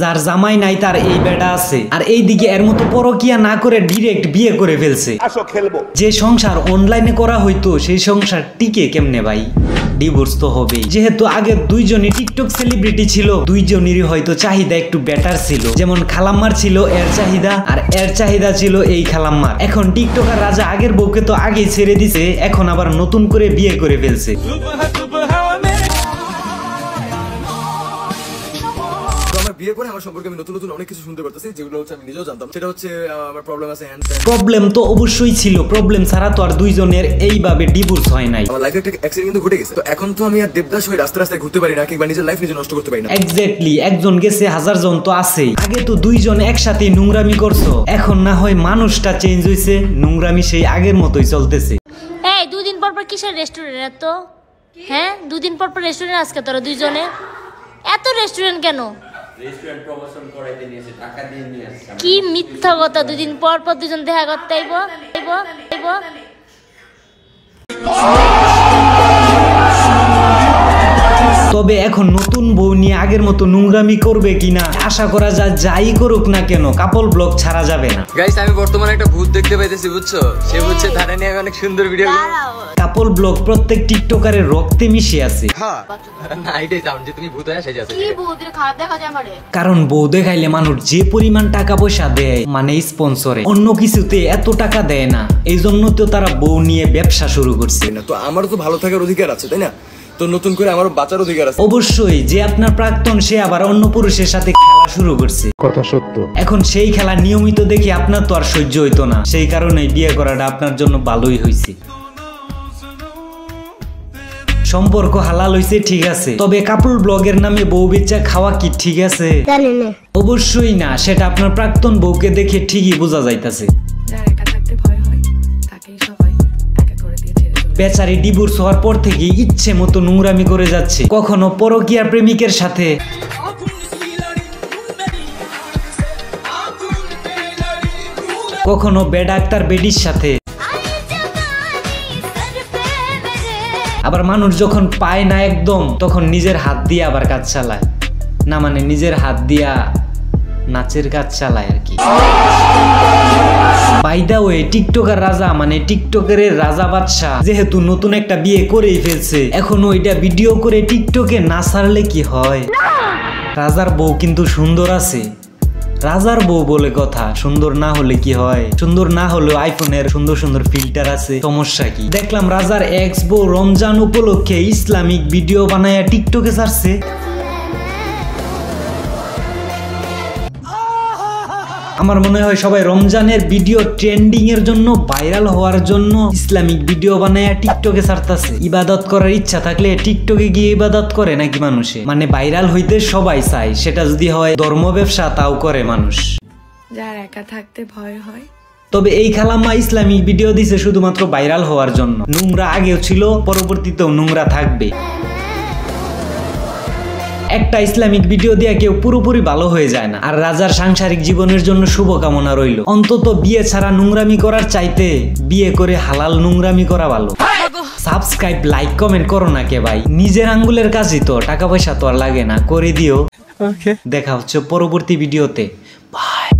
যার জামাই নাই তার এই বেটা আছে, আর এইদিকে এর মতো পরকিয়া না করে ডিরেক্ট বিয়ে করে ফেলছে। যে সংসার অনলাইনে করা হইতো সেই সংসার টিকে কেমনে ভাই? ডিভোর্স তো হবেই। যেহেতু আগে দুইজনই টিকটক সেলিব্রিটি ছিল, দুইজনেরই হয়তো চাহিদা একটু বেটার ছিল। যেমন খালাম্মার ছিল এর চাহিদা, আর এর চাহিদা ছিল এই খালাম্মার। এখন টিকটকার রাজা আগের বউকে তো আগেই ছেড়ে দিছে, এখন আবার নতুন করে বিয়ে করে ফেলছে। বিয়ে করে আমার সম্পর্কে আমি নতুন নতুন অনেক কিছু শুনতে পারতেছি, যেগুলো হচ্ছে আমি নিজেও জানতাম। সেটা হচ্ছে আমার প্রবলেম আছে। প্রবলেম তো অবশ্যই ছিল, প্রবলেম ছাড়া তো আর দুইজনের এইভাবে ডিভোর্স হয় নাই। আমার লাইফে একটা অ্যাক্সিডেন্ট কিন্তু ঘটে গেছে, তো এখন তো আমি আর দেবদাস হয়ে রাস্তায় রাস্তায় ঘুরতে পারি না, কিংবা নিজের লাইফ নিজে নষ্ট করতে পারি না। এক্স্যাক্টলি, একজন গেছে হাজার জন তো আছেই। আগে তো দুইজন একসাথে নোংরামি করছো, এখন না হয় মানুষটা চেঞ্জ হইছে, নোংরামি সেই আগের মতোই চলতেছে। এই দুদিন পর পর কিসের রেস্টুরেন্ট তো? হ্যাঁ, দুদিন পর পর রেস্টুরেন্ট আজকে তোরা দুইজনে এত রেস্টুরেন্ট কেন? রেস্টুরেন্ট প্রমোশন করাইতে নিয়েছে, টাকা দিয়ে নিয়ে আসছে। কি মিথ্যা কথা, দুদিন পর পর দুজন দেখা করতে আইব। তবে এখন নতুন বউ নিয়ে আগের মতো নোংরামি করবে কিনা আশা করা যায়। যাই করুক না কেন, কাপল ব্লগ ছাড়া যাবে না। গাইস, আমি বর্তমানে একটা ভূত দেখতে পাইতেছি, বুঝছো? সে হচ্ছে ধারে নিয়ে অনেক সুন্দর ভিডিও। কাপল ব্লগ প্রত্যেক টিকটকারের রক্তে মিশে আছে। হ্যাঁ না, এটাই চাও যে তুমি ভূত হয়ে সেজে আছো। কি বউদের খারাপ দেখা যায় আমারে? কারণ বউ দেখাইলে মানুষ যে পরিমাণ টাকা পয়সা দেয়, মানে স্পন্সরে, অন্য কিছুতে এত টাকা দেয় না। এই জন্য তো তারা বউ নিয়ে ব্যবসা শুরু করছে। তো আমারও তো ভালো থাকার অধিকার আছে, তাই না? তো নতুন করে আমারও বাঁচার অধিকার আছে। অবশ্যই, যে আপনার প্রাক্তন সে আবার অন্য পুরুষের সাথে খেলা শুরু করছে, কথা সত্য। এখন সেই খেলা নিয়মিত দেখে আপনার তো আর সহ্য হইতো না, সেই কারণে বিয়ে করাটা আপনার জন্য ভালোই হয়েছে। সম্পর্ক হালাল হইছে ঠিক আছে, তবে কাপল ব্লগের নামে বউ বেচা খাওয়া কি ঠিক আছে? অবশ্যই না, সেটা আপনার প্রাক্তন বউকে দেখে ঠিকই বোঝা যাইতাছে। বেচারি ডিভোর্স হওয়ার পর থেকে ইচ্ছে মতো নোংরামি করে যাচ্ছে, কখনো পরকীয়ার প্রেমিকের সাথে, কখনো বেডাক্তার বেডির সাথে। আবার মানুষ যখন পায় না একদম, তখন নিজের হাত দিয়ে আবার কাজ চালায়, না মানে নিজের হাত দিয়া নাচের কাজ চালায় আর কি। বাই দা ওয়ে, টিকটকার রাজা মানে টিকটকের রাজা বাদশা যেহেতু নতুন একটা বিয়ে করেই ফেলছে, এখন ওইটা ভিডিও করে টিকটকে না ছাড়লে কি হয়? রাজার বউ কিন্তু সুন্দর আছে, রাজার বউ বলে কথা, সুন্দর না হলে কি হয়? সুন্দর না হলেও আইফোনের সুন্দর সুন্দর ফিল্টার আছে, সমস্যা কি? দেখলাম রাজার এক্স বউ রমজান উপলক্ষে ইসলামিক ভিডিও বানায়া টিকটকে ছাড়ছে। আমার মনে হয় সবাই রমজানের ভিডিও ট্রেন্ডিং এর জন্য, ভাইরাল হওয়ার জন্য ইসলামিক ভিডিও বানায় টিকটকে ছাড়তাছে। ইবাদত করার ইচ্ছা থাকলে টিকটকে গিয়ে ইবাদত করে নাকি মানুষে? মানে ভাইরাল হইতে সবাই চায়, সেটা যদি হয় ধর্ম ব্যবসা তাও করে মানুষ। যার একা থাকতে ভয় হয়। তবে এই খালাম্মা ইসলামিক ভিডিও দিছে শুধুমাত্র ভাইরাল হওয়ার জন্য। নোংরা আগেও ছিল, পরবর্তীতেও নোংরা থাকবে। একটা ইসলামিক ভিডিও দিয়ে কেউ পুরোপুরি ভালো হয়ে যায় না। আর রাজার সাংসারিক জীবনের জন্য শুভকামনা রইল। অন্তত বিয়ে ছাড়া নোংরামি করার চাইতে বিয়ে করে হালাল নোংরামি করা ভালো। সাবস্ক্রাইব, লাইক, কমেন্ট করো না কে ভাই, নিজের আঙ্গুলের কাজই তো, টাকা পয়সা তো আর লাগে না, করে দিও। দেখা হচ্ছে পরবর্তী ভিডিওতে। বাই।